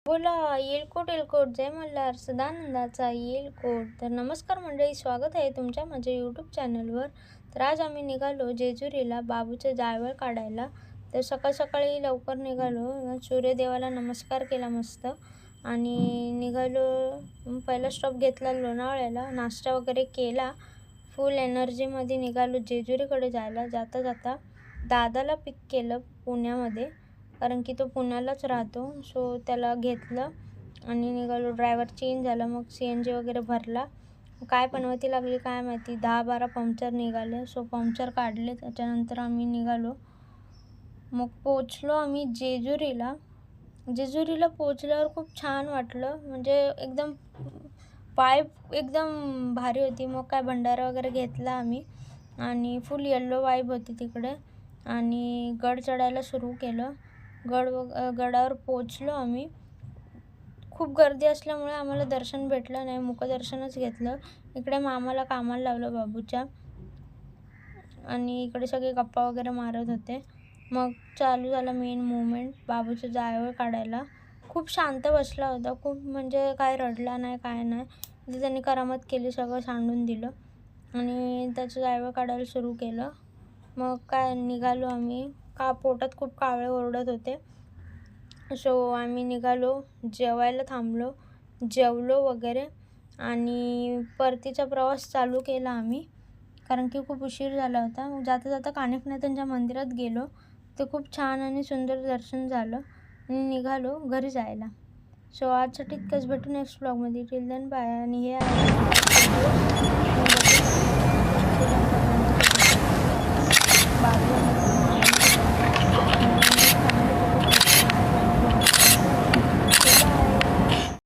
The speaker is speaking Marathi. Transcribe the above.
बोला येलकोट जय मल्हार सदानंदाचा येलकोट. तर नमस्कार मंडळी, स्वागत आहे तुमच्या माझ्या यूट्यूब चॅनलवर. तर आज आम्ही निघालो जेजुरीला बाबूचं जायवळ काढायला. तर सकाळी लवकर निघालो, सूर्यदेवाला नमस्कार केला मस्त आणि निघालो. पहिला स्टॉप घेतला लोणावळ्याला, नाश्ता वगैरे केला. फुल एनर्जीमध्ये निघालो जेजुरीकडे जायला. जाता जाता दादाला पिक केलं पुण्यामध्ये, कारण की तो पुण्यालाच राहतो. सो त्याला घेतलं आणि निघालो. ड्रायव्हर चेंज झाला, मग CNG वगैरे भरला. काय पनवती लागली काय माहिती, 10-12 पंक्चर निघाले. सो पंक्चर काढले, त्याच्यानंतर आम्ही निघालो. मग पोचलो आम्ही जेजुरीला. जेजुरीला पोचल्यावर खूप छान वाटलं, म्हणजे एकदम वाईब एकदम भारी होती. मग काय भंडारा वगैरे घेतला आम्ही आणि फुल येल्लो वाईब होती तिकडे. आणि गड चढायला सुरू केलं. गडावर पोचलो आम्ही. खूप गर्दी असल्यामुळे आम्हाला दर्शन भेटलं नाही, मुखदर्शनच घेतलं. इकडे मामाला कामाला लावलं बाबूच्या, आणि इकडे सगळे गप्पा वगैरे मारत होते. मग चालू झाला मेन मुवमेंट, बाबूचं जायवळ काढायला. खूप शांत बसला होता, खूप म्हणजे काय रडला नाही काय नाही. म्हणजे त्यांनी करामत केली, सगळं सांडून दिलं आणि त्याचं जायवळ काढायला सुरू केलं. मग काय निघालो आम्ही. पोटात खूप कावळे ओरडत होते. सो आम्ही निघालो, जेवायला थांबलो, जेवलो वगैरे आणि परतीचा प्रवास चालू केला आम्ही, कारण की खूप उशीर झाला होता. जाता जाता कानिफनाथांच्या मंदिरात गेलो. ते खूप छान आणि सुंदर दर्शन झालं आणि निघालो घरी जायला. सो आजसाठी इतकंच. भेटू नेक्स्ट ब्लॉगमध्ये. Till then bye. आणि हे आहे